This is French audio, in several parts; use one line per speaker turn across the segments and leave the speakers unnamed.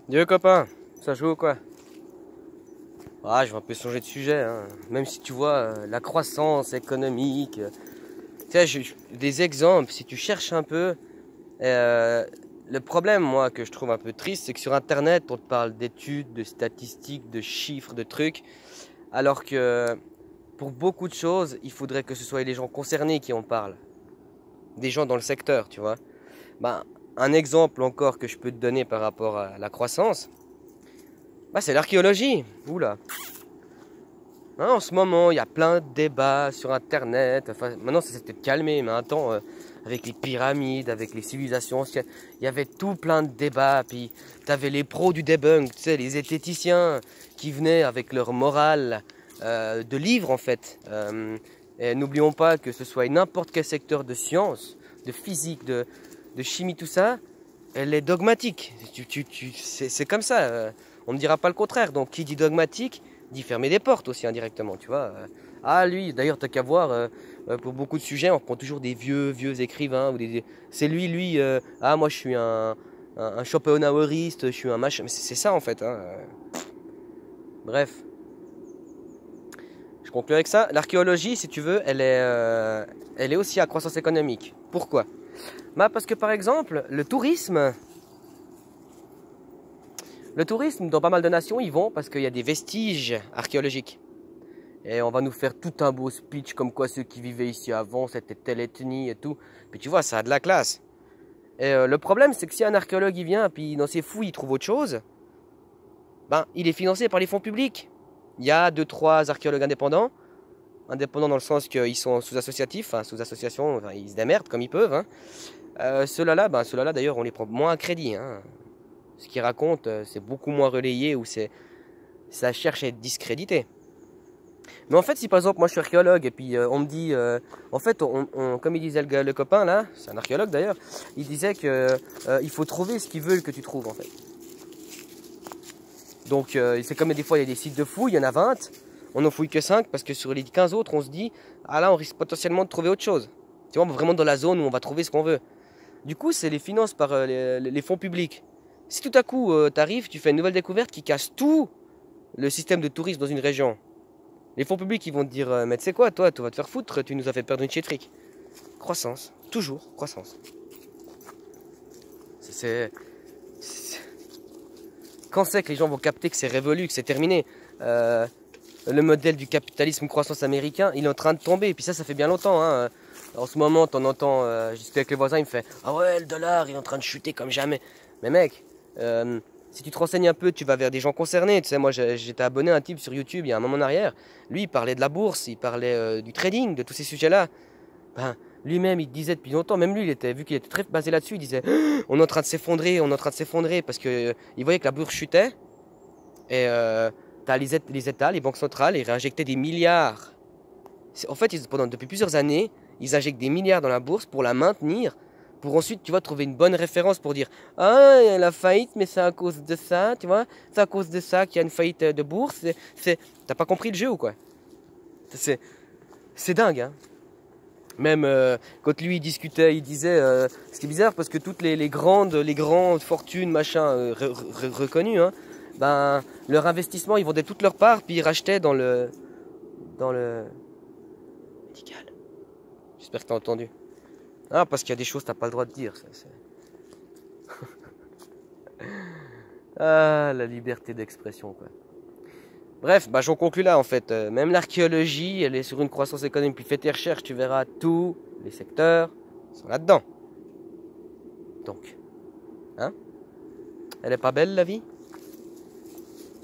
Dieu copain, ça joue ou quoi? Ah, je vais un peu changer de sujet, hein. Même si tu vois la croissance économique, tu sais, des exemples, si tu cherches un peu, euh, le problème, moi, que je trouve un peu triste, c'est que sur Internet, on te parle d'études, de statistiques, de chiffres, de trucs, alors que pour beaucoup de choses, il faudrait que ce soit les gens concernés qui en parlent, des gens dans le secteur, tu vois. Ben, un exemple encore que je peux te donner par rapport à la croissance, bah, c'est l'archéologie. Oula. Hein, en ce moment, il y a plein de débats sur Internet. Enfin, maintenant, ça s'est peut-être calmé, mais un temps, avec les pyramides, avec les civilisations anciennes, il y avait tout plein de débats. Puis, tu avais les pros du debunk, tu sais, les zététiciens qui venaient avec leur morale de livres, en fait. Et n'oublions pas que ce soit n'importe quel secteur de science, de physique, de chimie, tout ça, elle est dogmatique. C'est comme ça. On ne dira pas le contraire. Donc, qui dit dogmatique, dit fermer des portes aussi indirectement, tu vois. Ah, lui, d'ailleurs, t'as qu'à voir, pour beaucoup de sujets, on prend toujours des vieux écrivains. C'est lui, ah, moi, je suis un Schopenhaueriste, je suis un machin. Mais c'est ça, en fait. Hein. Bref. Je conclue avec ça. L'archéologie, si tu veux, elle est aussi à croissance économique. Pourquoi? Bah, parce que, par exemple, le tourisme, dans pas mal de nations, ils vont parce qu'il y a des vestiges archéologiques. Et on va nous faire tout un beau speech comme quoi ceux qui vivaient ici avant, c'était telle ethnie et tout. Puis tu vois, ça a de la classe. Et le problème, c'est que si un archéologue il vient, puis dans ses fouilles, il trouve autre chose, ben, il est financé par les fonds publics. Il y a 2, 3 archéologues indépendants. Indépendants dans le sens qu'ils sont sous-associatifs, enfin, sous-association, enfin, ils se démerdent comme ils peuvent. Hein. Ceux-là d'ailleurs, on les prend moins à crédit. Hein. Ce qu'ils racontent, c'est beaucoup moins relayé ou ça cherche à être discrédité. Mais en fait, si par exemple, moi je suis archéologue et puis on me dit, en fait, comme il disait le copain là, c'est un archéologue d'ailleurs, il disait que il faut trouver ce qu'ils veulent que tu trouves en fait. Donc c'est comme des fois il y a des sites de fouilles, il y en a 20, on n'en fouille que 5 parce que sur les 15 autres, on se dit, ah là, on risque potentiellement de trouver autre chose. Tu vois, vraiment dans la zone où on va trouver ce qu'on veut. Du coup, c'est les finances par les fonds publics. Si tout à coup, tu arrives, tu fais une nouvelle découverte qui casse tout le système de tourisme dans une région, les fonds publics, ils vont te dire, mais tu sais quoi, toi, tu vas te faire foutre, tu nous as fait perdre une chiffrique. Croissance, toujours croissance. C'est... Quand c'est que les gens vont capter que c'est révolu, que c'est terminé le modèle du capitalisme croissance américain, il est en train de tomber. Et puis ça fait bien longtemps. Hein. En ce moment, t'en entends, je discute avec le voisin, il me fait, ah ouais, le dollar, il est en train de chuter comme jamais. Mais mec, si tu te renseignes un peu, tu vas vers des gens concernés. Tu sais, moi, j'étais abonné à un type sur YouTube il y a un moment en arrière. Lui, il parlait de la bourse, il parlait du trading, de tous ces sujets-là. Ben, lui-même, il disait depuis longtemps, même lui, vu qu'il était très basé là-dessus, il disait, on est en train de s'effondrer, on est en train de s'effondrer, parce que il voyait que la bourse chutait. Et t'as les États, les banques centrales, ils réinjectaient des milliards. En fait, depuis plusieurs années, ils injectent des milliards dans la bourse pour la maintenir, pour ensuite, tu vois, trouver une bonne référence pour dire, ah, il y a la faillite, mais c'est à cause de ça, tu vois, c'est à cause de ça qu'il y a une faillite de bourse. T'as pas compris le jeu ou quoi? C'est dingue, hein. Même quand lui il discutait, il disait, ce qui est bizarre parce que toutes les grandes fortunes, machin, reconnues, hein, ben, leur investissement, ils vendaient toute leur part, puis ils rachetaient dans le médical. J'espère que t'as entendu. Ah, parce qu'il y a des choses que t'as pas le droit de dire. Ah, la liberté d'expression, quoi. Bref, bah, j'en conclus là, en fait. Même l'archéologie, elle est sur une croissance économique. Puis fais tes recherches, tu verras tous les secteurs sont là-dedans. Donc, hein? Elle est pas belle, la vie?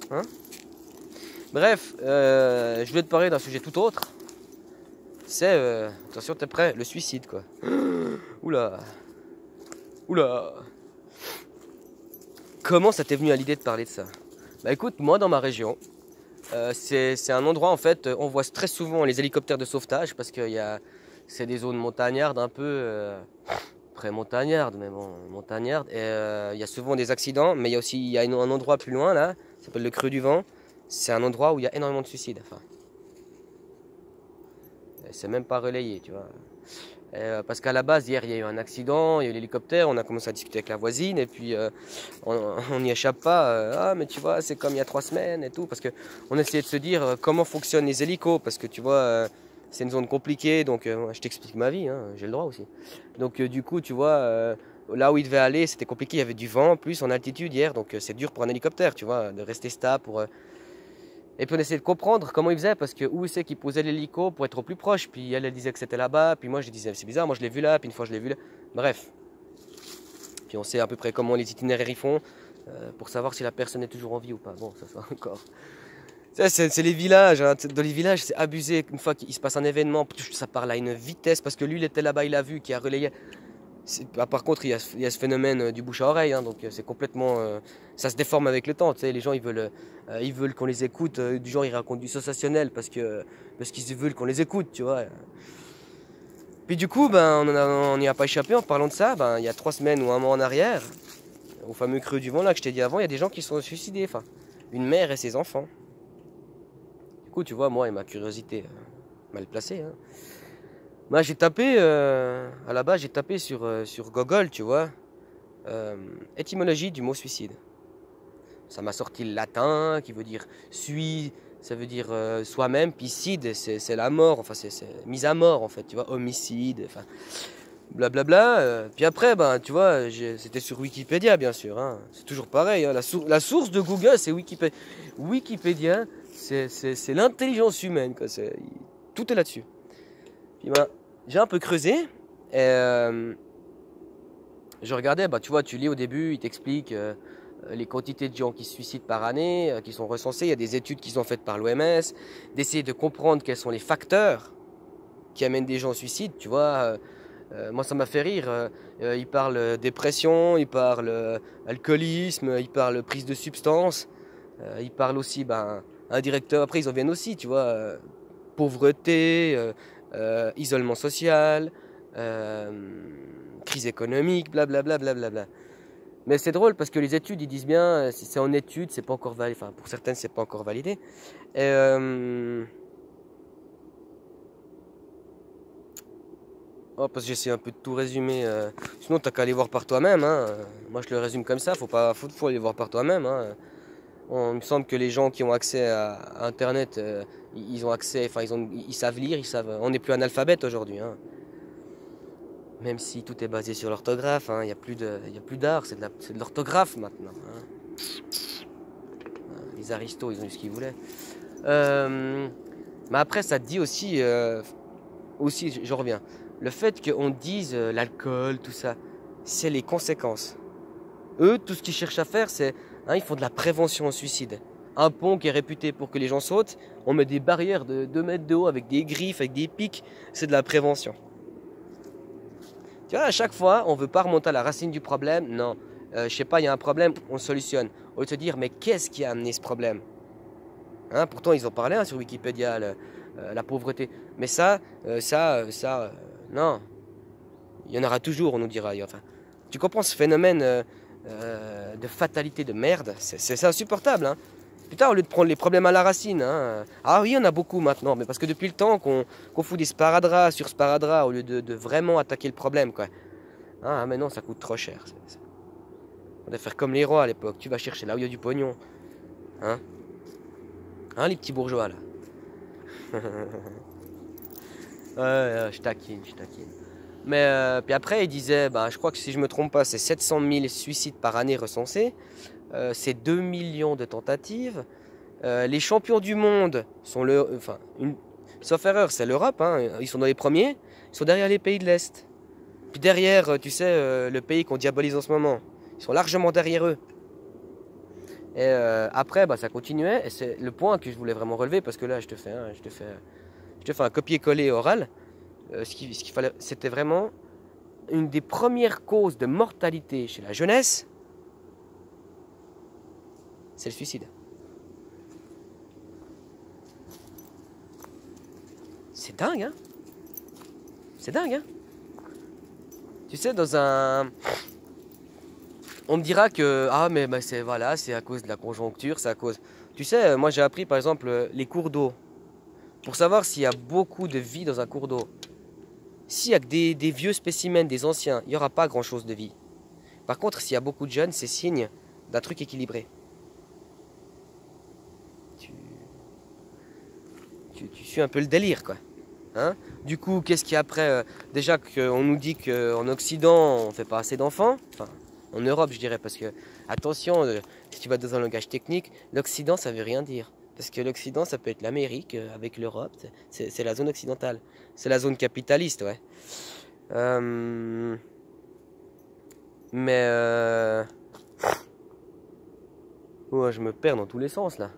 Hein? Bref, je voulais te parler d'un sujet tout autre. C'est, attention, t'es prêt? Le suicide, quoi. Oula. Oula. Comment ça t'est venu à l'idée de parler de ça? Bah écoute, moi dans ma région, c'est un endroit en fait, on voit très souvent les hélicoptères de sauvetage parce que c'est des zones montagnardes un peu, très montagnardes, mais bon, montagnardes. Et il y a souvent des accidents, mais il y a un endroit plus loin là, ça s'appelle le Creux du Vent. C'est un endroit où il y a énormément de suicides. Enfin, c'est même pas relayé, tu vois. Parce qu'à la base, hier, il y a eu un accident, il y a eu l'hélicoptère, on a commencé à discuter avec la voisine, et puis on n'y échappe pas. Ah, mais tu vois, c'est comme il y a 3 semaines et tout, parce qu'on essayait de se dire comment fonctionnent les hélicos, parce que tu vois, c'est une zone compliquée, donc je t'explique ma vie, hein, j'ai le droit aussi. Donc du coup, tu vois, là où il devait aller, c'était compliqué, il y avait du vent, plus en altitude hier, donc c'est dur pour un hélicoptère, tu vois, de rester stable pour... Et puis on essayait de comprendre comment il faisait, parce que où c'est qu'il posait l'hélico pour être au plus proche. Puis elle disait que c'était là-bas, puis moi je disais c'est bizarre, moi je l'ai vu là, puis une fois je l'ai vu là. Bref. Puis on sait à peu près comment les itinéraires ils font, pour savoir si la personne est toujours en vie ou pas. Bon, ça encore. Ça, c'est les villages, hein. Dans les villages c'est abusé. Une fois qu'il se passe un événement, ça parle à une vitesse, parce que lui il était là-bas, il a vu, qui a relayé. Par contre, il y a ce phénomène du bouche à oreille, hein, donc c'est complètement, ça se déforme avec le temps. Tu sais, les gens ils veulent qu'on les écoute, du genre ils racontent du sensationnel parce qu'ils veulent qu'on les écoute, tu vois. Puis du coup, ben on n'y a pas échappé en parlant de ça. Ben il y a 3 semaines ou un mois en arrière, au fameux creux du vent là que je t'ai dit avant, il y a des gens qui se sont suicidés, enfin une mère et ses enfants. Du coup, tu vois, moi et ma curiosité mal placée, hein. Moi j'ai tapé, à la base j'ai tapé sur Google, tu vois. Étymologie du mot suicide. Ça m'a sorti le latin qui veut dire sui, ça veut dire soi-même, puis cide, c'est la mort, enfin c'est mise à mort en fait, tu vois, homicide, enfin blablabla. Puis après, ben tu vois, c'était sur Wikipédia bien sûr, hein. C'est toujours pareil, hein. La source de Google c'est Wikipédia. Wikipédia, c'est l'intelligence humaine, quoi. Tout est là-dessus. Puis ben, j'ai un peu creusé et je regardais, bah, tu vois, tu lis au début, il t'explique les quantités de gens qui se suicident par année, qui sont recensés. Il y a des études qui sont faites par l'OMS, d'essayer de comprendre quels sont les facteurs qui amènent des gens au suicide. Tu vois, moi ça m'a fait rire. Il parle dépression, il parle alcoolisme, il parle prise de substances, il parle aussi, ben, un directeur. Après, ils en viennent aussi, tu vois, pauvreté, isolement social. euh, Crise économique, blablabla, blablabla. Mais c'est drôle parce que les études, ils disent bien, c'est en études, c'est pas encore validé. Enfin, pour certaines, c'est pas encore validé. Et, oh, parce que j'essaie un peu de tout résumer. Sinon, t'as qu'à aller voir par toi-même, hein. Moi, je le résume comme ça. Faut aller voir par toi-même, hein. Il me semble que les gens qui ont accès à Internet, ils ont accès, enfin, ils savent lire, ils savent. On n'est plus analphabète aujourd'hui, hein. Même si tout est basé sur l'orthographe, hein, il n'y a plus d'art, c'est de l'orthographe maintenant, hein. Les aristos, ils ont eu ce qu'ils voulaient. Mais après, ça te dit aussi, je reviens, le fait qu'on dise l'alcool, tout ça, c'est les conséquences. Eux, tout ce qu'ils cherchent à faire, c'est, hein, ils font de la prévention au suicide. Un pont qui est réputé pour que les gens sautent, on met des barrières de 2 mètres de haut avec des griffes, avec des pics, c'est de la prévention. Tu vois, à chaque fois, on veut pas remonter à la racine du problème. Non, je sais pas, il y a un problème, on le solutionne. Au lieu de se dire, mais qu'est-ce qui a amené ce problème, hein? Pourtant, ils ont parlé, hein, sur Wikipédia, la pauvreté. Mais non. Il y en aura toujours, on nous dira. Enfin, tu comprends ce phénomène de fatalité de merde? C'est insupportable, hein. Putain, au lieu de prendre les problèmes à la racine, hein. Ah oui, il y en a beaucoup maintenant, mais parce que depuis le temps qu'on fout des sparadraps sur sparadraps au lieu de vraiment attaquer le problème, quoi. Ah, mais non, ça coûte trop cher. On devait faire comme les rois à l'époque. Tu vas chercher là où il y a du pognon. Hein? Hein, les petits bourgeois, là. Ouais, je taquine, je taquine. Mais puis après, il disait, bah, je crois que si je me trompe pas, c'est 700 000 suicides par année recensés. C'est 2 millions de tentatives. Les champions du monde sont sauf erreur, c'est l'Europe, hein. Ils sont dans les premiers. Ils sont derrière les pays de l'Est. Puis derrière, tu sais, le pays qu'on diabolise en ce moment. Ils sont largement derrière eux. Et après, bah, ça continuait. Et c'est le point que je voulais vraiment relever, parce que là, je te fais un copier-coller oral. Ce qu'il fallait, c'était vraiment une des premières causes de mortalité chez la jeunesse, c'est le suicide. C'est dingue, hein? C'est dingue, hein? Tu sais, on me dira que ah mais bah, c'est à cause de la conjoncture, c'est à cause. Tu sais, moi j'ai appris par exemple les cours d'eau. Pour savoir s'il y a beaucoup de vie dans un cours d'eau, s'il y a que des vieux spécimens, des anciens, il n'y aura pas grand-chose de vie. Par contre, s'il y a beaucoup de jeunes, c'est signe d'un truc équilibré. Tu suis un peu le délire, quoi. Hein? Du coup, qu'est-ce qu'il y a après? Déjà qu'on nous dit qu'en Occident, on ne fait pas assez d'enfants. Enfin, en Europe, je dirais, parce que, attention, si tu vas dans un langage technique, l'Occident, ça veut rien dire. Parce que l'Occident, ça peut être l'Amérique avec l'Europe. C'est la zone occidentale. C'est la zone capitaliste, ouais. Mais... Ouais, je me perds dans tous les sens, là.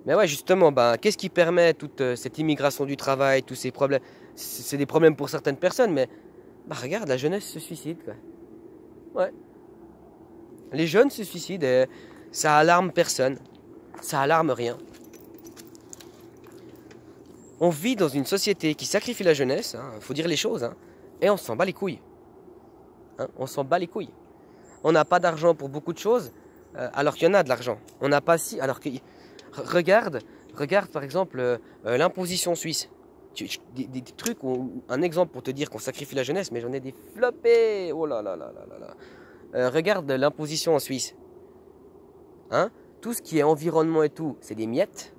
Mais ouais, justement, ben, qu'est-ce qui permet toute cette immigration du travail, tous ces problèmes? C'est des problèmes pour certaines personnes, mais bah, regarde, la jeunesse se suicide, quoi. Ouais. Les jeunes se suicident et ça alarme personne. Ça alarme rien. On vit dans une société qui sacrifie la jeunesse, hein, faut dire les choses, hein, et on s'en bat les couilles. Hein, on s'en bat les couilles. On n'a pas d'argent pour beaucoup de choses, alors qu'il y en a de l'argent. On n'a pas si, alors que... Regarde par exemple l'imposition suisse. Des trucs, un exemple pour te dire qu'on sacrifie la jeunesse, mais j'en ai des flopés. Oh là là là là là là. Regarde l'imposition en Suisse. Hein? Tout ce qui est environnement et tout, c'est des miettes.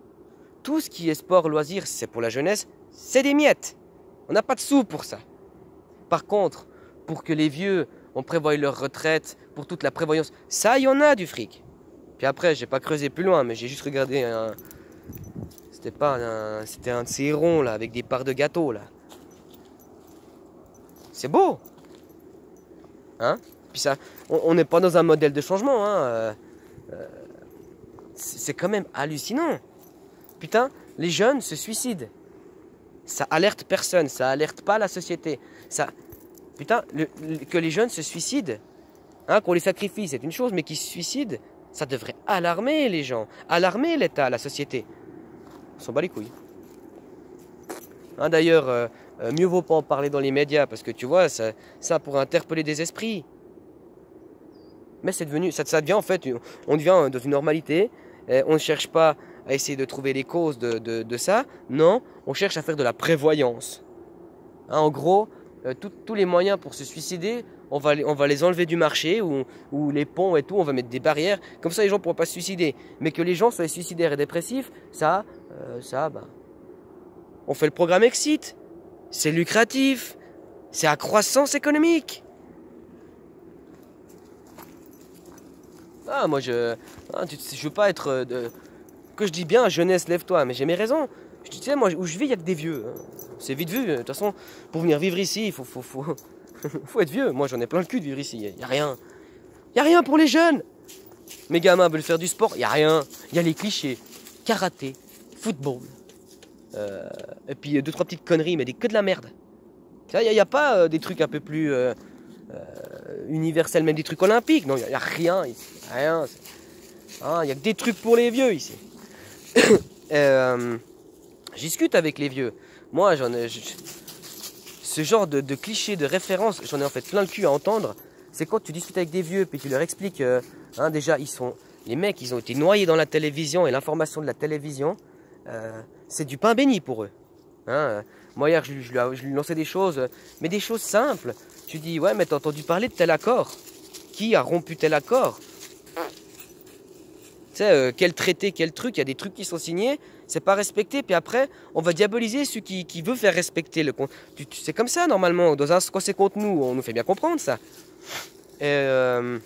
Tout ce qui est sport, loisirs, c'est pour la jeunesse, c'est des miettes. On n'a pas de sous pour ça. Par contre, pour que les vieux, on prévoie leur retraite, pour toute la prévoyance, ça, il y en a du fric. Puis après, j'ai pas creusé plus loin, mais j'ai juste regardé un... C'était un de ces ronds, là, avec des parts de gâteau, là. C'est beau. Hein? Puis ça, on n'est pas dans un modèle de changement, hein. C'est quand même hallucinant. Putain, les jeunes se suicident. Ça alerte personne, ça alerte pas la société. Ça... Putain, que les jeunes se suicident, hein, qu'on les sacrifie, c'est une chose, mais qu'ils se suicident, ça devrait alarmer les gens, alarmer l'État, la société. On s'en bat les couilles. Hein, d'ailleurs, mieux vaut pas en parler dans les médias, parce que tu vois, ça pourrait interpeller des esprits. Mais c'est devenu, ça devient en fait, on devient dans une normalité, on ne cherche pas à essayer de trouver les causes de ça, non, on cherche à faire de la prévoyance. Hein, en gros, tous les moyens pour se suicider, on va les enlever du marché, ou les ponts et tout, on va mettre des barrières, comme ça les gens ne pourront pas se suicider. Mais que les gens soient suicidaires et dépressifs, bah, on fait le programme Exit, c'est lucratif, c'est à croissance économique. Ah, moi je veux pas être que je dis bien jeunesse lève-toi, mais j'ai mes raisons. Je dis, tu sais, moi où je vis, il y a que des vieux. Hein. C'est vite vu. De toute façon, pour venir vivre ici, il faut faut être vieux. Moi j'en ai plein le cul de vivre ici. Il y a rien. Il y a rien pour les jeunes. Mes gamins veulent faire du sport, il y a rien. Il y a les clichés. Karaté, football. Et puis deux trois petites conneries, mais que de la merde. Il n'y a pas des trucs un peu plus universels, même des trucs olympiques. Non, il n'y a rien ici. Rien. Il n'y a que des trucs pour les vieux ici. Je discute avec les vieux. Moi, ce genre de clichés, de références, j'en ai en fait plein le cul à entendre. C'est quand tu discutes avec des vieux, puis tu leur expliques, déjà, les mecs, ils ont été noyés dans la télévision et l'information de la télévision, c'est du pain béni pour eux. Hein, moi, hier, je lui lançais des choses, mais des choses simples. Tu dis, ouais, mais t'as entendu parler de tel accord? Qui a rompu tel accord? Tu sais, quel traité, quel truc, il y a des trucs qui sont signés, c'est pas respecté, puis après, on va diaboliser celui qui veut faire respecter le compte. C'est comme ça, normalement, quand c'est contre nous, on nous fait bien comprendre ça. Et je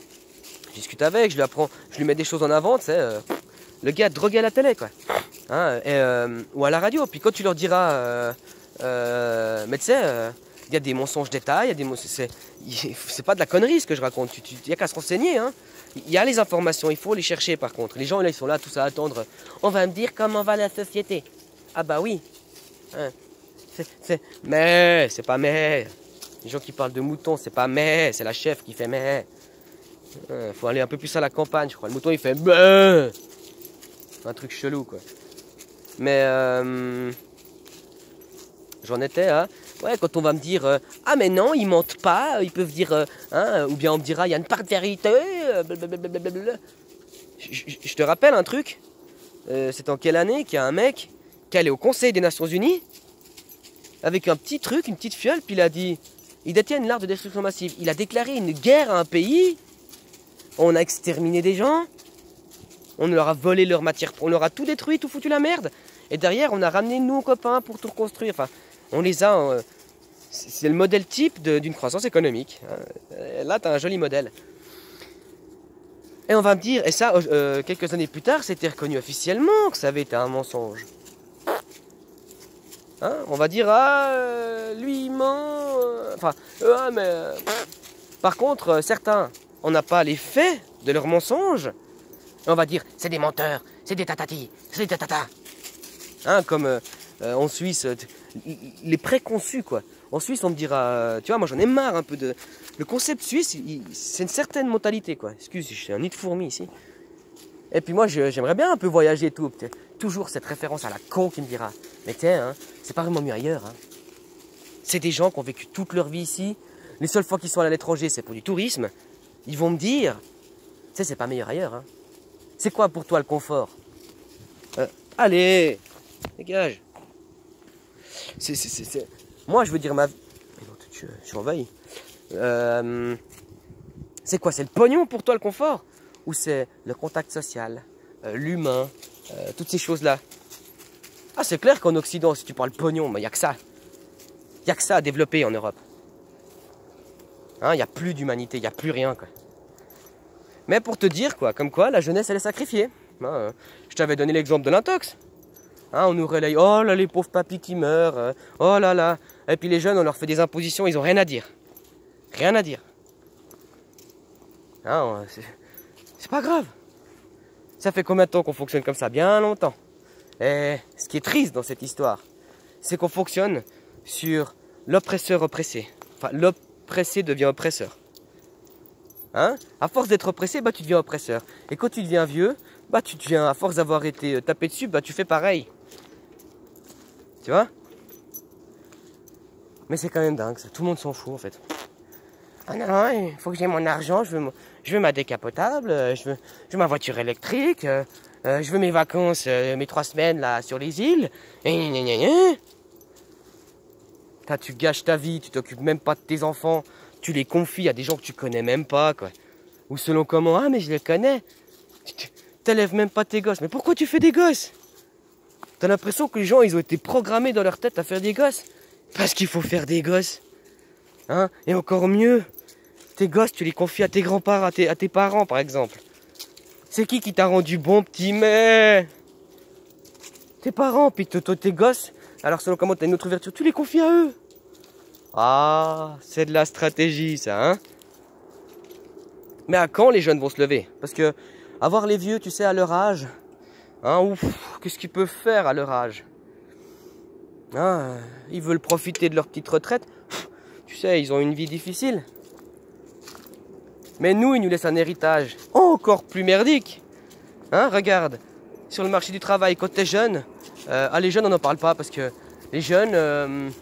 discute avec, je lui mets des choses en avant, tu sais, le gars drogué à la télé, quoi. Hein, ou à la radio, puis quand tu leur diras, mais tu sais, il y a des mensonges d'État, c'est pas de la connerie ce que je raconte, il n'y a qu'à se renseigner, hein. Il y a les informations, il faut les chercher par contre. Les gens là, ils sont là tous à attendre. On va me dire comment va la société. Ah bah oui. Hein. Mais, c'est pas mais. Les gens qui parlent de moutons, c'est pas mais, c'est la chef qui fait mais. Faut aller un peu plus à la campagne, je crois. Le mouton il fait mais. Un truc chelou quoi. Mais j'en étais à... Ouais, quand on va me dire ah mais non, ils mentent pas, ils peuvent dire ou bien on me dira il y a une part de vérité, blablabla. Je te rappelle un truc, c'est en quelle année qu'il y a un mec qui est allé au Conseil des Nations Unies avec un petit truc, une petite fiole, puis il a dit, ils détiennent l'art de destruction massive. Il a déclaré une guerre à un pays, on a exterminé des gens, on leur a volé leur matière, on leur a tout détruit, tout foutu la merde. Et derrière, on a ramené nos copains pour tout reconstruire. Enfin, on les a... c'est le modèle type d'une croissance économique. Là, tu as un joli modèle. Et on va me dire, et ça, quelques années plus tard, c'était reconnu officiellement que ça avait été un mensonge. Hein, on va dire, lui il ment. Par contre, certains, on n'a pas les faits de leurs mensonges. Et on va dire, c'est des menteurs, c'est des tatatis, c'est des tatatas. Hein, comme en Suisse, les préconçus, quoi. En Suisse, on me dira, tu vois, moi j'en ai marre un peu de... Le concept suisse, c'est une certaine mentalité, quoi. Excuse, je suis un nid de fourmi ici. Et puis moi, j'aimerais bien un peu voyager et tout. Toujours cette référence à la con qui me dira, mais tiens, hein, c'est pas vraiment mieux ailleurs. Hein. C'est des gens qui ont vécu toute leur vie ici. Les seules fois qu'ils sont allés à l'étranger, c'est pour du tourisme. Ils vont me dire, tu sais, c'est pas meilleur ailleurs. Hein. C'est quoi pour toi le confort? Allez, dégage. Moi, je veux dire ma vie. Je suis envahi. C'est quoi? C'est le pognon pour toi le confort? Ou c'est le contact social, l'humain, toutes ces choses-là? Ah, c'est clair qu'en Occident, si tu parles pognon, il n'y a que ça. Il n'y a que ça à développer en Europe. Hein, il n'y a plus d'humanité, il n'y a plus rien, quoi. Mais pour te dire, quoi, comme quoi, la jeunesse, elle est sacrifiée. Hein, je t'avais donné l'exemple de l'intox. Hein, on nous relaye, oh là, les pauvres papis qui meurent, oh là là. Et puis les jeunes, on leur fait des impositions, ils n'ont rien à dire. Rien à dire. Hein, c'est pas grave. Ça fait combien de temps qu'on fonctionne comme ça? Bien longtemps. Et ce qui est triste dans cette histoire, c'est qu'on fonctionne sur l'oppresseur oppressé. Enfin, l'oppressé devient oppresseur. Hein? À force d'être oppressé, bah, tu deviens oppresseur. Et quand tu deviens vieux, bah, tu deviens, à force d'avoir été tapé dessus, bah, tu fais pareil. Tu vois? Mais c'est quand même dingue, ça. Tout le monde s'en fout, en fait. Ah non, non, il faut que j'ai mon argent, je veux ma décapotable, je veux ma voiture électrique, je veux mes vacances, mes 3 semaines là sur les îles. Tu gâches ta vie, tu t'occupes même pas de tes enfants, tu les confies à des gens que tu connais même pas, quoi. Ou selon comment, ah mais je les connais. Tu t'élèves même pas tes gosses. Mais pourquoi tu fais des gosses? T'as l'impression que les gens, ils ont été programmés dans leur tête à faire des gosses. Parce qu'il faut faire des gosses. Hein? Et encore mieux, tes gosses, tu les confies à tes grands-parents, à tes parents, par exemple. C'est qui t'a rendu bon petit mais? Tes parents, puis tes gosses. Alors selon comment t'as une autre ouverture, tu les confies à eux. Ah, c'est de la stratégie, ça, hein? Mais à quand les jeunes vont se lever? Parce que avoir les vieux, tu sais, à leur âge, hein, ouf, qu'est-ce qu'ils peuvent faire à leur âge? Hein, ils veulent profiter de leur petite retraite. Tu sais, ils ont une vie difficile. Mais nous, ils nous laissent un héritage encore plus merdique. Hein, regarde, sur le marché du travail, quand t'es jeune, les jeunes, on n'en parle pas parce que les jeunes,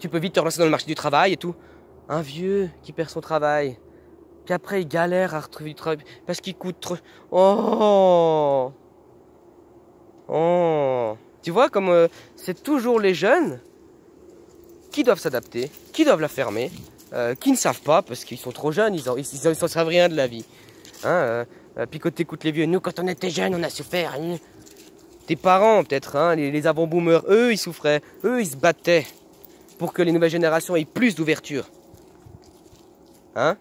tu peux vite te relancer dans le marché du travail et tout. Un vieux qui perd son travail, puis après il galère à retrouver du travail parce qu'il coûte trop. Oh, oh. Tu vois, comme c'est toujours les jeunes qui doivent s'adapter, qui doivent la fermer, qui ne savent pas parce qu'ils sont trop jeunes, ils ne savent rien de la vie. Hein, puis quand tu écoutes les vieux, nous quand on était jeunes, on a souffert. Tes parents peut-être, hein, les avant-boomers, eux ils souffraient, eux ils se battaient pour que les nouvelles générations aient plus d'ouverture. Hein?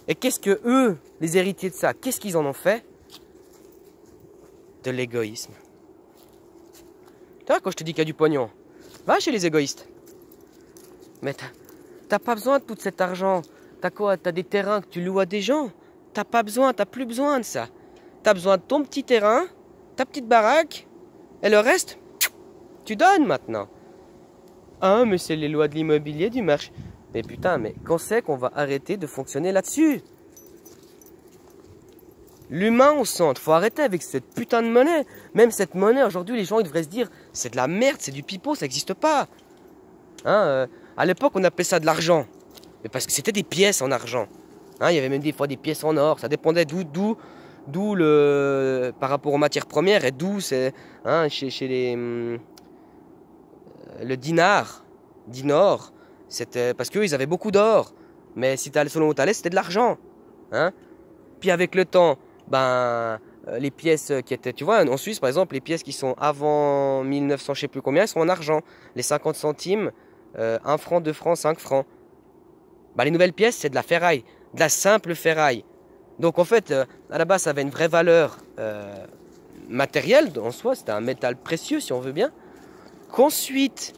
Et qu'est-ce que eux, les héritiers de ça, qu'est-ce qu'ils en ont fait? De l'égoïsme. Tu vois, quand je te dis qu'il y a du pognon, va chez les égoïstes. Mais t'as pas besoin de tout cet argent. T'as quoi? T'as des terrains que tu loues à des gens. T'as pas besoin, t'as plus besoin de ça. T'as besoin de ton petit terrain, ta petite baraque, et le reste, tu donnes maintenant. Ah, mais c'est les lois de l'immobilier du marché. Mais putain, mais quand c'est qu'on va arrêter de fonctionner là-dessus? L'humain au centre, faut arrêter avec cette putain de monnaie. Même cette monnaie, aujourd'hui, les gens ils devraient se dire, c'est de la merde, c'est du pipeau, ça n'existe pas. Hein, à l'époque, on appelait ça de l'argent. Mais parce que c'était des pièces en argent. Hein, il y avait même des fois des pièces en or. Ça dépendait d'où par rapport aux matières premières et d'où c'est, hein, chez les le dinar, c'était parce qu'eux, ils avaient beaucoup d'or. Mais si selon où tu allais, c'était de l'argent. Hein? Puis avec le temps, ben, les pièces qui étaient, tu vois, en Suisse, par exemple, les pièces qui sont avant 1900, je sais plus combien, elles sont en argent. Les 50 centimes, 1 franc, 2 francs, 5 francs. Ben, les nouvelles pièces, c'est de la ferraille, de la simple ferraille. Donc en fait, à la base, ça avait une vraie valeur matérielle en soi, c'était un métal précieux, si on veut bien. Qu'ensuite,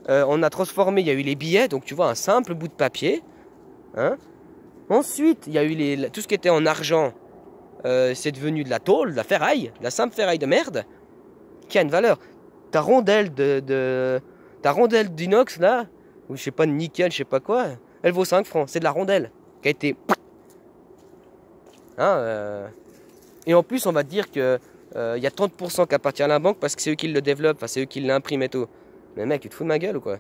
on a transformé, il y a eu les billets, donc tu vois, un simple bout de papier. Hein? Ensuite, il y a eu tout ce qui était en argent, c'est devenu de la tôle, de la ferraille, de la simple ferraille de merde, qui a une valeur. Ta rondelle ta rondelle d'inox là, ou je sais pas, de nickel, je sais pas quoi, elle vaut 5 francs, c'est de la rondelle, qui a été... Hein, et en plus, on va te dire que il y a 30% qui appartient à la banque parce que c'est eux qui le développent, enfin, c'est eux qui l'impriment et tout. Mais mec, tu te fous de ma gueule ou quoi?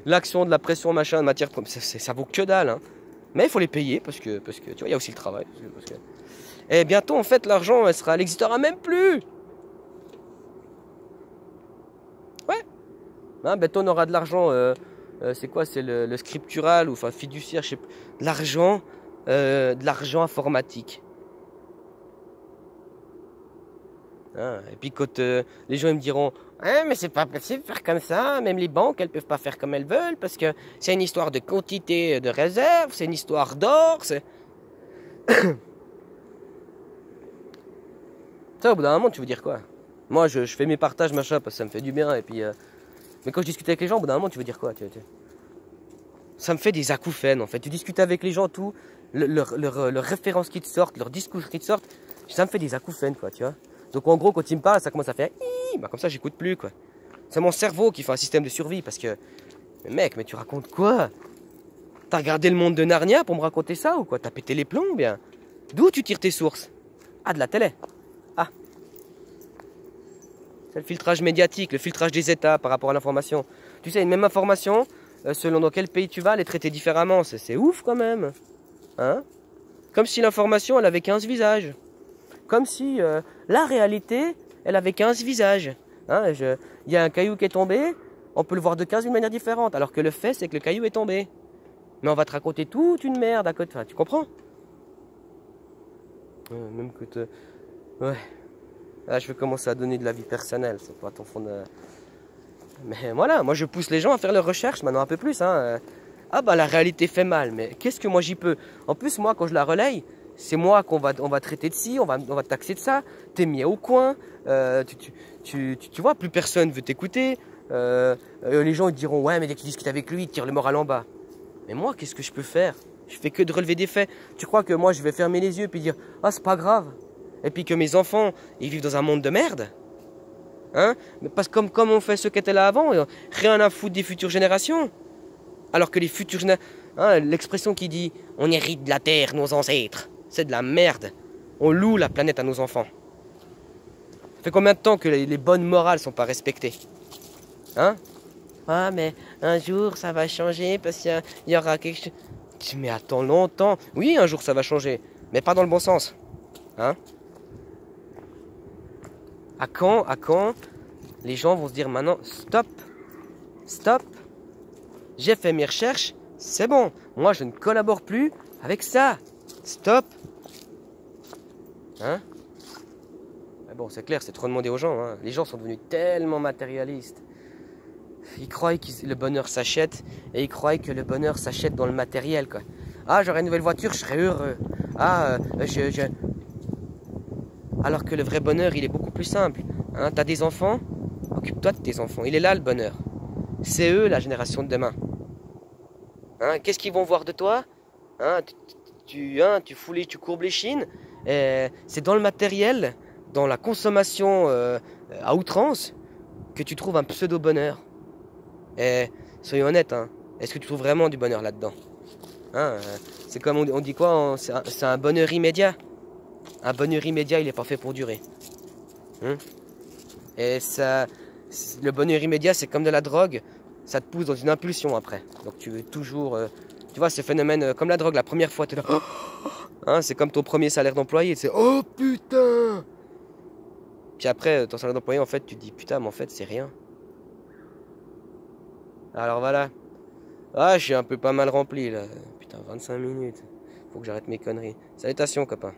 L'action de la pression, machin, de matière, ça vaut que dalle. Hein. Mais il faut les payer parce que tu vois, il y a aussi le travail. Et bientôt, en fait, l'argent, elle n'existera même plus. Ouais. Hein, bientôt, on aura de l'argent. C'est quoi? C'est le scriptural ou enfin fiduciaire, je sais pas. De l'argent informatique. Hein, et puis quand les gens ils me diront ah, mais c'est pas possible de faire comme ça, même les banques elles peuvent pas faire comme elles veulent parce que c'est une histoire de quantité de réserve, c'est une histoire d'or, c'est... Ça au bout d'un moment tu veux dire quoi? Moi je fais mes partages machin parce que ça me fait du bien et puis mais quand je discute avec les gens au bout d'un moment tu veux dire quoi? Ça me fait des acouphènes en fait, tu discutes avec les gens tout, leurs références qui te sortent, leurs discours qui te sortent, ça me fait des acouphènes quoi tu vois. Donc en gros, quand il me parle, ça commence à faire bah, comme ça, j'écoute plus quoi. C'est mon cerveau qui fait un système de survie parce que, mais mec, mais tu racontes quoi? T'as regardé le monde de Narnia pour me raconter ça ou quoi? T'as pété les plombs bien? D'où tu tires tes sources? Ah, de la télé. Ah, c'est le filtrage médiatique, le filtrage des États par rapport à l'information. Tu sais, une même information, selon dans quel pays tu vas, elle est traitée différemment. C'est ouf quand même. Hein? Comme si l'information, elle avait 15 visages. Comme si la réalité, elle avait 15 visages. Hein, y a un caillou qui est tombé, on peut le voir de 15 d'une manière différente. Alors que le fait, c'est que le caillou est tombé. Mais on va te raconter toute une merde à côté. Enfin, tu comprends? Même que ouais. Là, je vais commencer à donner de la vie personnelle. C'est pas ton fond de... Mais voilà, moi je pousse les gens à faire leurs recherches maintenant un peu plus. Hein. Ah bah la réalité fait mal, mais qu'est-ce que moi j'y peux? En plus, moi, quand je la relaye, c'est moi on va traiter de ci, on va taxer de ça, t'es mis au coin, tu vois, plus personne veut t'écouter, les gens ils te diront ouais mais dès qu'ils discutent avec lui, ils tirent le moral en bas. Mais moi qu'est-ce que je peux faire? Je fais que de relever des faits. Tu crois que moi je vais fermer les yeux et dire ah c'est pas grave? Et puis que mes enfants ils vivent dans un monde de merde? Hein? Parce que comme on fait ceux qui étaient là avant, rien à foutre des futures générations. Alors que les futures générations, hein, l'expression qui dit on hérite de la terre, nos ancêtres. C'est de la merde. On loue la planète à nos enfants. Ça fait combien de temps que les bonnes morales sont pas respectées? Hein? Ah, mais un jour ça va changer parce qu'il y aura quelque chose. Mais attends longtemps. Oui, un jour ça va changer. Mais pas dans le bon sens. Hein? À quand les gens vont se dire maintenant stop. Stop. J'ai fait mes recherches. C'est bon. Moi je ne collabore plus avec ça. Stop. Hein? Mais bon, c'est clair, c'est trop demandé aux gens. Hein. Les gens sont devenus tellement matérialistes. Ils croient que le bonheur s'achète et ils croient que le bonheur s'achète dans le matériel. Quoi. Ah, j'aurai une nouvelle voiture, je serai heureux. Ah, alors que le vrai bonheur, il est beaucoup plus simple. Hein, t'as des enfants? Occupe-toi de tes enfants. Il est là le bonheur. C'est eux la génération de demain. Hein, qu'est-ce qu'ils vont voir de toi? Hein, tu courbes les chines. C'est dans le matériel, dans la consommation à outrance, que tu trouves un pseudo-bonheur. Et soyons honnêtes, hein, est-ce que tu trouves vraiment du bonheur là-dedans? Hein, c'est comme on dit quoi? C'est un bonheur immédiat. Un bonheur immédiat, il n'est pas fait pour durer. Hein? Et ça, le bonheur immédiat, c'est comme de la drogue. Ça te pousse dans une impulsion après. Donc tu veux toujours... tu vois, ce phénomène comme la drogue, la première fois, tu es là... Hein, c'est comme ton premier salaire d'employé. C'est oh putain! Puis après, ton salaire d'employé, en fait, tu te dis, putain, mais en fait, c'est rien. Alors voilà. Ah, je suis un peu pas mal rempli, là. Putain, 25 minutes. Faut que j'arrête mes conneries. Salutations, copain.